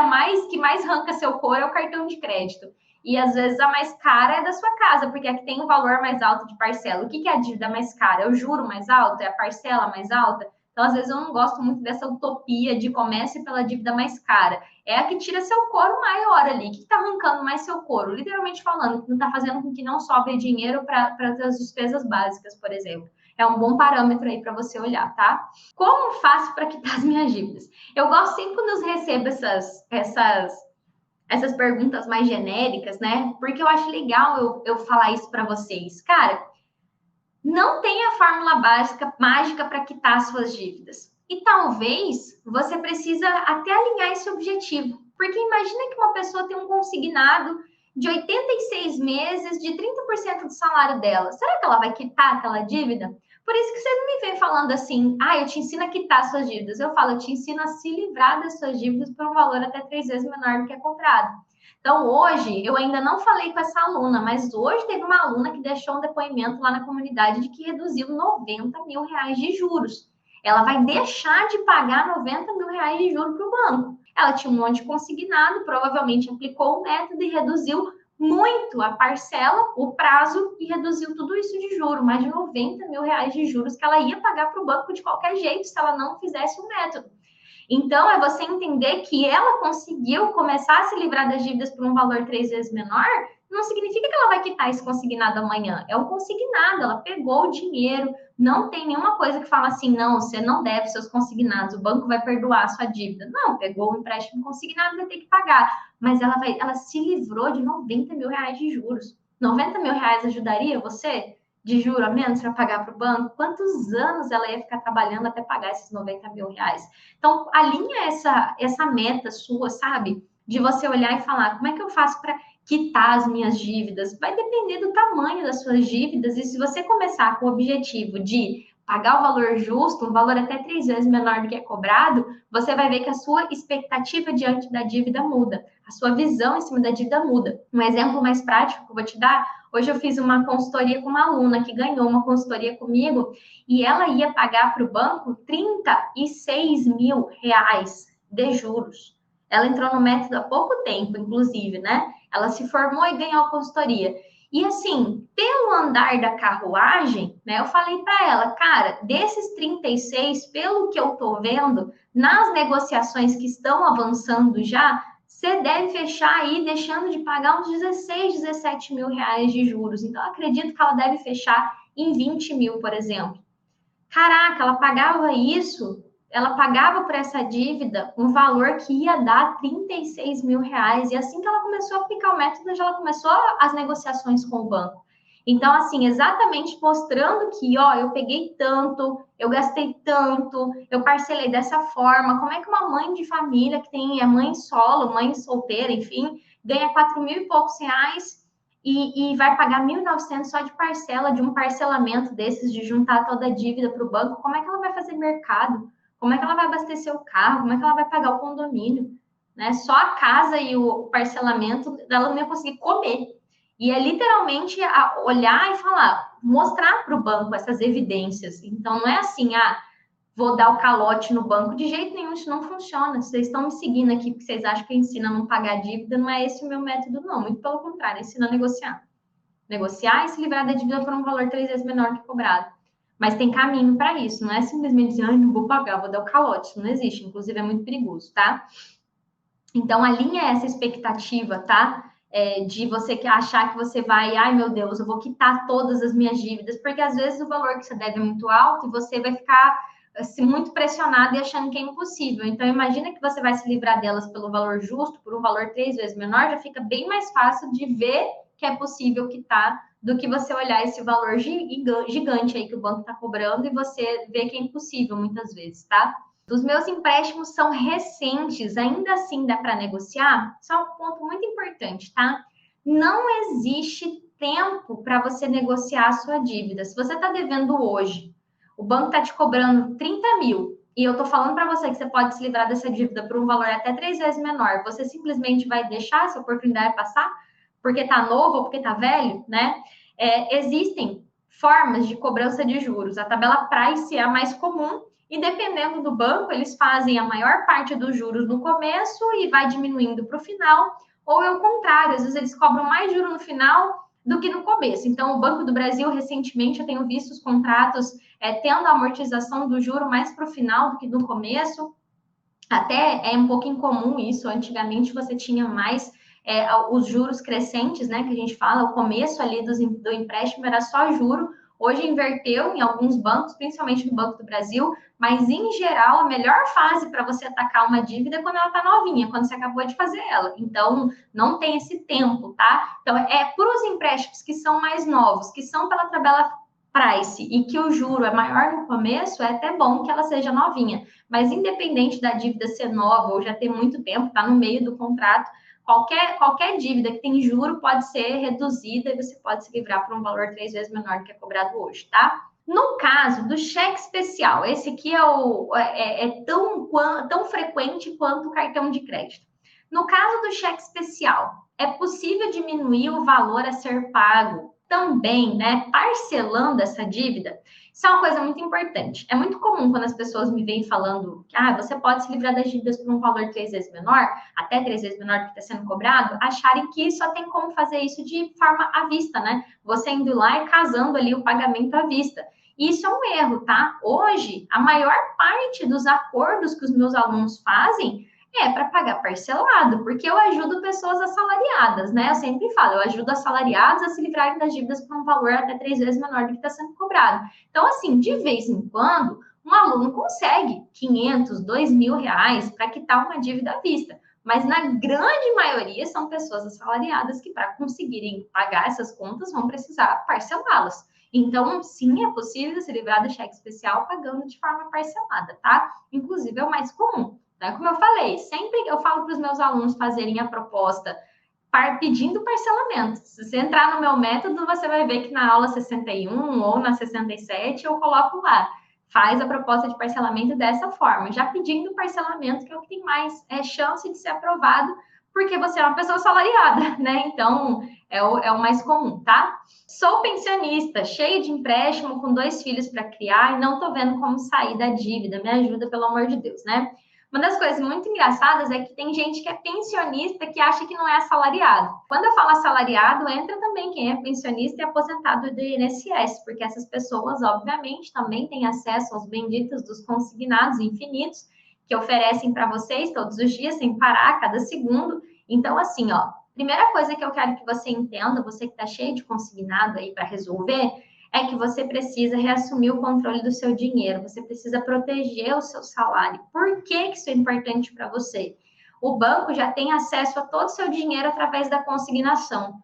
que mais arranca seu couro é o cartão de crédito. E, às vezes, a mais cara é da sua casa, porque aqui tem um valor mais alto de parcela. O que é a dívida mais cara? É o juro mais alto? É a parcela mais alta? Então, às vezes, eu não gosto muito dessa utopia de comece pela dívida mais cara. É a que tira seu couro maior ali. O que está arrancando mais seu couro? Literalmente falando, que não está fazendo com que não sobre dinheiro para as despesas básicas, por exemplo. É um bom parâmetro aí para você olhar, tá? Como faço para quitar as minhas dívidas? Eu gosto sempre, quando eu recebo essas essas perguntas mais genéricas, né? Porque eu acho legal eu falar isso para vocês. Cara, não tem a fórmula básica mágica para quitar suas dívidas. E talvez você precisa até alinhar esse objetivo. Porque imagina que uma pessoa tem um consignado de 86 meses de 30% do salário dela. Será que ela vai quitar aquela dívida? Por isso que você não me vem falando assim, eu te ensino a quitar suas dívidas. Eu falo, eu te ensino a se livrar das suas dívidas por um valor até 3 vezes menor do que é cobrado. Então, hoje, eu ainda não falei com essa aluna, mas hoje teve uma aluna que deixou um depoimento lá na comunidade de que reduziu 90 mil reais de juros. Ela vai deixar de pagar 90 mil reais de juros para o banco. Ela tinha um monte de consignado, provavelmente aplicou o método e reduziu muito a parcela, o prazo, e reduziu tudo isso de juro, mais de 90 mil reais de juros que ela ia pagar para o banco de qualquer jeito se ela não fizesse o método. Então, é você entender que ela conseguiu começar a se livrar das dívidas por um valor 3 vezes menor, não significa que ela vai quitar esse consignado amanhã. É um consignado, ela pegou o dinheiro, não tem nenhuma coisa que fala assim, não, você não deve seus consignados, o banco vai perdoar a sua dívida. Não, pegou o empréstimo consignado, vai ter que pagar. Mas ela se livrou de 90 mil reais de juros. 90 mil reais ajudaria você? De juro a menos para pagar para o banco? Quantos anos ela ia ficar trabalhando até pagar esses 90 mil reais? Então, alinha essa meta sua, sabe? De você olhar e falar, como é que eu faço para quitar as minhas dívidas? Vai depender do tamanho das suas dívidas, e se você começar com o objetivo de pagar o valor justo, um valor até 3 vezes menor do que é cobrado, você vai ver que a sua expectativa diante da dívida muda, a sua visão em cima da dívida muda. Um exemplo mais prático que eu vou te dar, hoje eu fiz uma consultoria com uma aluna que ganhou uma consultoria comigo e ela ia pagar para o banco 36 mil reais de juros. Ela entrou no método há pouco tempo, inclusive, né? Ela se formou e ganhou a consultoria. E assim, pelo andar da carruagem, né? Eu falei para ela, cara, desses 36, pelo que eu tô vendo, nas negociações que estão avançando já, você deve fechar aí deixando de pagar uns 16, 17 mil reais de juros. Então, eu acredito que ela deve fechar em 20 mil, por exemplo. Caraca, ela pagava isso, ela pagava por essa dívida um valor que ia dar 36 mil reais. E assim que ela começou a aplicar o método, já ela começou as negociações com o banco. Então, assim, exatamente mostrando que, ó, eu peguei tanto, eu gastei tanto, eu parcelei dessa forma. Como é que uma mãe de família que tem, é mãe solo, mãe solteira, enfim, ganha 4 mil e poucos reais e vai pagar 1.900 só de parcela, de um parcelamento desses, de juntar toda a dívida para o banco? Como é que ela vai fazer mercado? Como é que ela vai abastecer o carro? Como é que ela vai pagar o condomínio? Né? Só a casa e o parcelamento, ela não ia conseguir comer. E é literalmente olhar e falar, mostrar para o banco essas evidências. Então, não é assim, vou dar o calote no banco. De jeito nenhum, isso não funciona. Vocês estão me seguindo aqui porque vocês acham que ensina a não pagar dívida, não é esse o meu método, não. Muito pelo contrário, ensina a negociar. Negociar e se livrar da dívida por um valor 3 vezes menor que cobrado. Mas tem caminho para isso, não é simplesmente dizer, não vou pagar, vou dar o calote. Isso não existe, inclusive é muito perigoso, tá? Então, alinha essa expectativa, tá? De você achar que você vai, ai meu Deus, eu vou quitar todas as minhas dívidas, porque às vezes o valor que você deve é muito alto e você vai ficar assim, muito pressionado e achando que é impossível. Então, imagina que você vai se livrar delas pelo valor justo, por um valor 3 vezes menor, já fica bem mais fácil de ver que é possível quitar do que você olhar esse valor gigante aí que o banco está cobrando e você ver que é impossível muitas vezes, tá? Os meus empréstimos são recentes, ainda assim dá para negociar? Só um ponto muito importante, tá? Não existe tempo para você negociar a sua dívida. Se você está devendo hoje, o banco está te cobrando 30 mil, e eu estou falando para você que você pode se livrar dessa dívida por um valor até 3 vezes menor, você simplesmente vai deixar essa oportunidade passar? Porque está novo ou porque está velho, né? Existem formas de cobrança de juros. A tabela Price é a mais comum, e dependendo do banco, eles fazem a maior parte dos juros no começo e vai diminuindo para o final, ou é o contrário, às vezes eles cobram mais juros no final do que no começo. Então, o Banco do Brasil, recentemente, eu tenho visto os contratos tendo a amortização do juro mais para o final do que no começo. Até é um pouco incomum isso, antigamente você tinha mais os juros crescentes, né, que a gente fala, o começo ali do empréstimo era só juro. Hoje inverteu em alguns bancos, principalmente no Banco do Brasil, Mas, em geral, a melhor fase para você atacar uma dívida é quando ela está novinha, quando você acabou de fazer ela. Então, não tem esse tempo, tá? Então, para os empréstimos que são mais novos, que são pela tabela price e que o juro é maior no começo, é até bom que ela seja novinha. Mas, independente da dívida ser nova ou já ter muito tempo, tá no meio do contrato, qualquer dívida que tem juro pode ser reduzida e você pode se livrar por um valor 3 vezes menor do que é cobrado hoje, tá? No caso do cheque especial, esse aqui é tão frequente quanto o cartão de crédito. No caso do cheque especial, é possível diminuir o valor a ser pago também, né, parcelando essa dívida? Isso é uma coisa muito importante. É muito comum quando as pessoas me vêm falando que você pode se livrar das dívidas por um valor 3 vezes menor, até 3 vezes menor do que está sendo cobrado, acharem que só tem como fazer isso de forma à vista, né? Você indo lá e casando ali o pagamento à vista. Isso é um erro, tá? Hoje, a maior parte dos acordos que os meus alunos fazem é para pagar parcelado, porque eu ajudo pessoas assalariadas, né? Eu sempre falo, eu ajudo assalariados a se livrarem das dívidas por um valor até 3 vezes menor do que está sendo cobrado. Então, assim, de vez em quando, um aluno consegue 500, 2.000 reais para quitar uma dívida à vista. Mas na grande maioria são pessoas assalariadas que, para conseguirem pagar essas contas, vão precisar parcelá-las. Então, sim, é possível se livrar do cheque especial pagando de forma parcelada, tá? Inclusive, é o mais comum. Né? Como eu falei, sempre eu falo para os meus alunos fazerem a proposta pedindo parcelamento. Se você entrar no meu método, você vai ver que na aula 61 ou na 67 eu coloco lá. Faz a proposta de parcelamento dessa forma, já pedindo parcelamento, que é o que tem mais chance de ser aprovado, porque você é uma pessoa assalariada, né? Então, é o mais comum, tá? Sou pensionista, cheio de empréstimo, com 2 filhos para criar e não tô vendo como sair da dívida. Me ajuda, pelo amor de Deus, né? Uma das coisas muito engraçadas é que tem gente que é pensionista que acha que não é assalariado. Quando eu falo assalariado, entra também quem é pensionista e aposentado do INSS, porque essas pessoas, obviamente, também têm acesso aos benditos dos consignados infinitos que oferecem para vocês todos os dias, sem parar, a cada segundo. Então, assim, ó, primeira coisa que eu quero que você entenda, você que está cheio de consignado aí para resolver, é que você precisa reassumir o controle do seu dinheiro, você precisa proteger o seu salário. Por que isso é importante para você? O banco já tem acesso a todo o seu dinheiro através da consignação.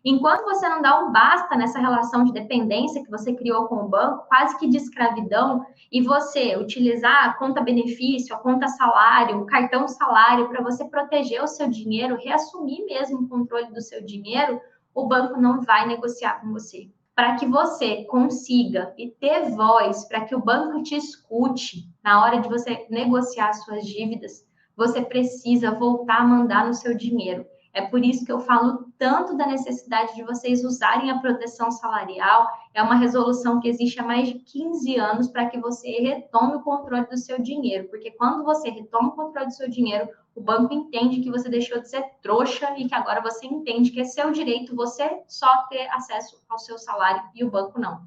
Enquanto você não dá um basta nessa relação de dependência que você criou com o banco, quase que de escravidão, e você utilizar a conta benefício, a conta salário, o cartão salário para você proteger o seu dinheiro, reassumir mesmo o controle do seu dinheiro, o banco não vai negociar com você. Para que você consiga e ter voz, para que o banco te escute na hora de você negociar suas dívidas, você precisa voltar a mandar no seu dinheiro. É por isso que eu falo tanto da necessidade de vocês usarem a proteção salarial. É uma resolução que existe há mais de 15 anos para que você retome o controle do seu dinheiro. Porque quando você retoma o controle do seu dinheiro, o banco entende que você deixou de ser trouxa e que agora você entende que é seu direito você só ter acesso ao seu salário e o banco não.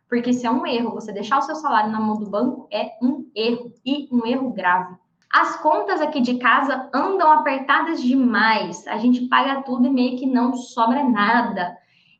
Porque isso é um erro. Você deixar o seu salário na mão do banco é um erro, e um erro grave. As contas aqui de casa andam apertadas demais. A gente paga tudo e meio que não sobra nada.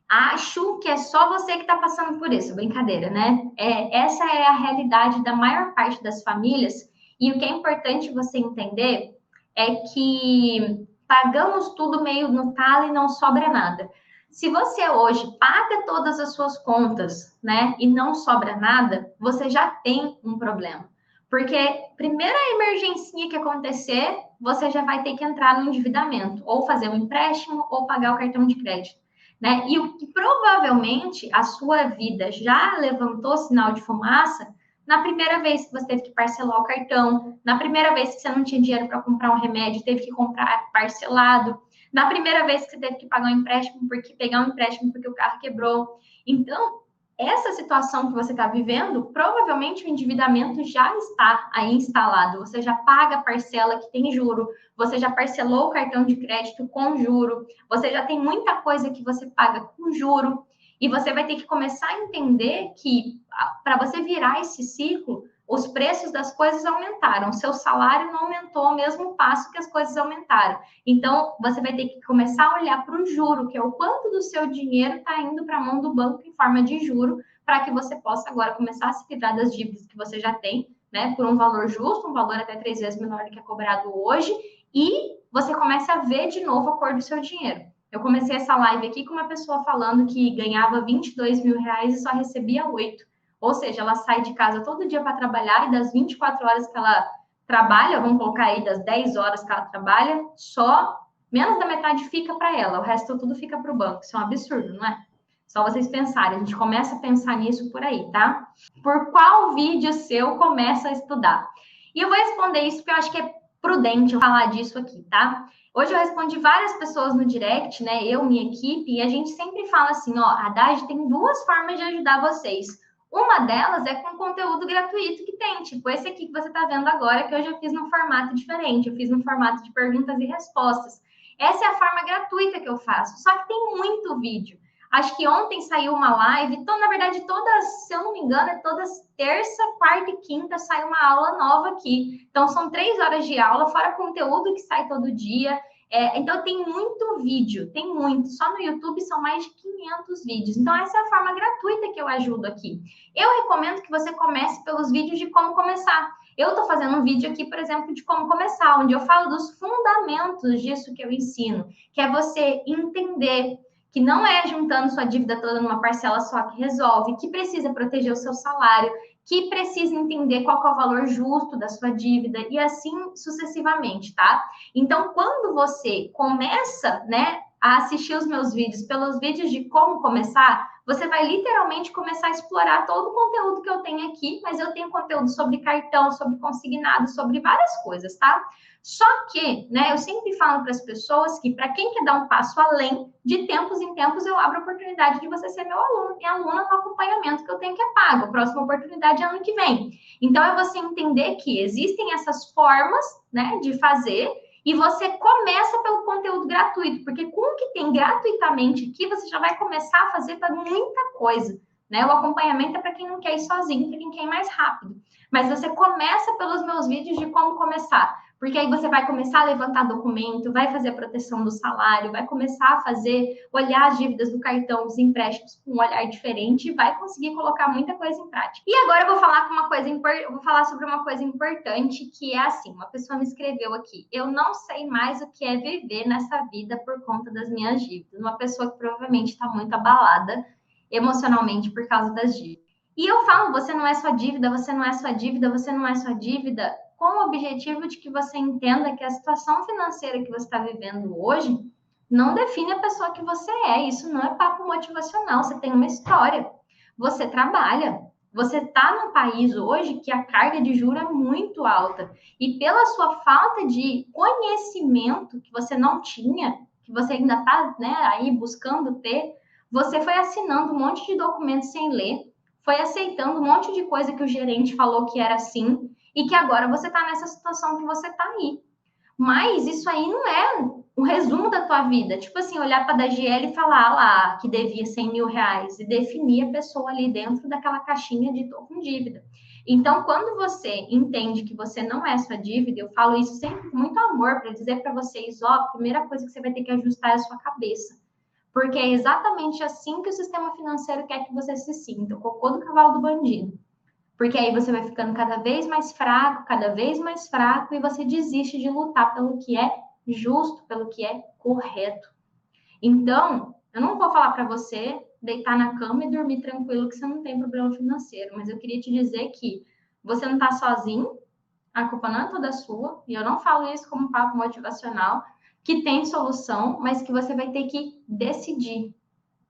Acho que é só você que está passando por isso. Brincadeira, né? Essa é a realidade da maior parte das famílias. E o que é importante você entender é que pagamos tudo meio no talo e não sobra nada. Se você hoje paga todas as suas contas, né, e não sobra nada, você já tem um problema. Porque primeira emergência que acontecer, você já vai ter que entrar no endividamento, ou fazer um empréstimo, ou pagar o cartão de crédito, né? E o que provavelmente a sua vida já levantou sinal de fumaça na primeira vez que você teve que parcelar o cartão, na primeira vez que você não tinha dinheiro para comprar um remédio, teve que comprar parcelado, na primeira vez que você teve que pagar um empréstimo, pegar um empréstimo porque o carro quebrou. Então, essa situação que você está vivendo, provavelmente o endividamento já está aí instalado. Você já paga a parcela que tem juro, você já parcelou o cartão de crédito com juro, você já tem muita coisa que você paga com juro, e você vai ter que começar a entender que para você virar esse ciclo, os preços das coisas aumentaram, seu salário não aumentou ao mesmo passo que as coisas aumentaram. Então, você vai ter que começar a olhar para o juro, que é o quanto do seu dinheiro está indo para a mão do banco em forma de juro, para que você possa agora começar a se livrar das dívidas que você já tem, né, por um valor justo, um valor até 3 vezes menor do que é cobrado hoje, e você começa a ver de novo a cor do seu dinheiro. Eu comecei essa live aqui com uma pessoa falando que ganhava 22 mil reais e só recebia 8. Ou seja, ela sai de casa todo dia para trabalhar e das 24 horas que ela trabalha, vamos colocar aí das 10 horas que ela trabalha, só menos da metade fica para ela, o resto tudo fica para o banco. Isso é um absurdo, não é? Só vocês pensarem, a gente começa a pensar nisso por aí, tá? Por qual vídeo seu começa a estudar? E eu vou responder isso porque eu acho que é prudente eu falar disso aqui, tá? Hoje eu respondi várias pessoas no direct, né? Eu, minha equipe, e a gente sempre fala assim, ó, a Haddad tem 2 formas de ajudar vocês. Uma delas é com conteúdo gratuito que tem, tipo esse aqui que você está vendo agora, que eu já fiz num formato diferente, eu fiz num formato de perguntas e respostas. Essa é a forma gratuita que eu faço, só que tem muito vídeo. Acho que ontem saiu uma live, então, na verdade, todas, se eu não me engano, é todas terça, quarta e quinta sai uma aula nova aqui. Então, são 3 horas de aula, fora conteúdo que sai todo dia. Então, tem muito vídeo, tem muito. Só no YouTube são mais de 500 vídeos. Então, essa é a forma gratuita que eu ajudo aqui. Eu recomendo que você comece pelos vídeos de como começar. Eu estou fazendo um vídeo aqui, por exemplo, de como começar, onde eu falo dos fundamentos disso que eu ensino, que é você entender que não é juntando sua dívida toda numa parcela só que resolve, que precisa proteger o seu salário, que precisa entender qual é o valor justo da sua dívida e assim sucessivamente, tá? Então, quando você começa, né, a assistir os meus vídeos pelos vídeos de como começar, você vai literalmente começar a explorar todo o conteúdo que eu tenho aqui, mas eu tenho conteúdo sobre cartão, sobre consignado, sobre várias coisas, tá? Só que, né, eu sempre falo para as pessoas que para quem quer dar um passo além, de tempos em tempos eu abro a oportunidade de você ser meu aluno e aluna no acompanhamento que eu tenho que é pago. A próxima oportunidade é ano que vem. Então é você entender que existem essas formas, né, de fazer e você começa pelo conteúdo gratuito, porque com o que tem gratuitamente aqui, você já vai começar a fazer para muita coisa, né? O acompanhamento é para quem não quer ir sozinho, para quem quer ir mais rápido. Mas você começa pelos meus vídeos de como começar. Porque aí você vai começar a levantar documento, vai fazer a proteção do salário, vai começar a olhar as dívidas do cartão, os empréstimos com um olhar diferente e vai conseguir colocar muita coisa em prática. E agora eu vou falar sobre uma coisa importante, que é assim, uma pessoa me escreveu aqui, eu não sei mais o que é viver nessa vida por conta das minhas dívidas. Uma pessoa que provavelmente está muito abalada emocionalmente por causa das dívidas. E eu falo, você não é sua dívida, você não é sua dívida, você não é sua dívida, com o objetivo de que você entenda que a situação financeira que você está vivendo hoje não define a pessoa que você é. Isso não é papo motivacional, você tem uma história. Você trabalha. Você está num país hoje que a carga de juros é muito alta. E pela sua falta de conhecimento que você não tinha, que você ainda está, né, aí buscando ter, você foi assinando um monte de documentos sem ler, foi aceitando um monte de coisa que o gerente falou que era assim, e que agora você está nessa situação que você está aí. Mas isso aí não é um resumo da tua vida. Tipo assim, olhar para a DGL e falar lá que devia 100 mil reais e definir a pessoa ali dentro daquela caixinha de tô com dívida. Então, quando você entende que você não é sua dívida, eu falo isso sempre com muito amor para dizer para vocês, ó, a primeira coisa que você vai ter que ajustar é a sua cabeça. Porque é exatamente assim que o sistema financeiro quer que você se sinta, o cocô do cavalo do bandido. Porque aí você vai ficando cada vez mais fraco, e você desiste de lutar pelo que é justo, pelo que é correto. Então, eu não vou falar para você deitar na cama e dormir tranquilo que você não tem problema financeiro, mas eu queria te dizer que você não está sozinho, a culpa não é toda sua, e eu não falo isso como papo motivacional, que tem solução, mas que você vai ter que decidir,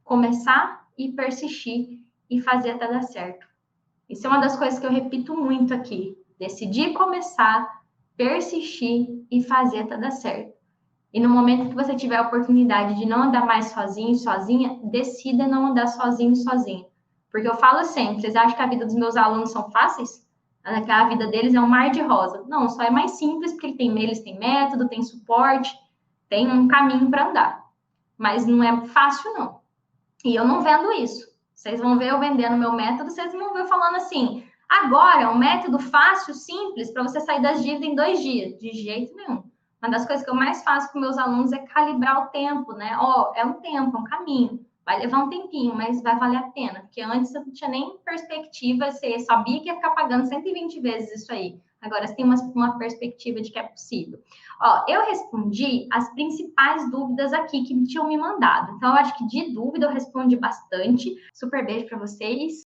começar e persistir e fazer até dar certo. Isso é uma das coisas que eu repito muito aqui. Decidir começar, persistir e fazer até dar certo. E no momento que você tiver a oportunidade de não andar mais sozinho, sozinha, decida não andar sozinho, sozinha. Porque eu falo sempre, vocês acham que a vida dos meus alunos são fáceis? Que a vida deles é um mar de rosa. Não, só é mais simples porque eles têm método, tem suporte, tem um caminho para andar. Mas não é fácil, não. E eu não vendo isso. Vocês vão ver eu vendendo meu método, vocês vão ver eu falando assim, agora é um método fácil, simples, para você sair das dívidas em 2 dias. De jeito nenhum. Uma das coisas que eu mais faço com meus alunos é calibrar o tempo, né? Ó, é um tempo, é um caminho. Vai levar um tempinho, mas vai valer a pena, porque antes você não tinha nem perspectiva, você sabia que ia ficar pagando 120 vezes isso aí. Agora você tem uma perspectiva de que é possível. Ó, eu respondi as principais dúvidas aqui que tinham me mandado. Então, eu acho que de dúvida eu respondi bastante. Super beijo para vocês.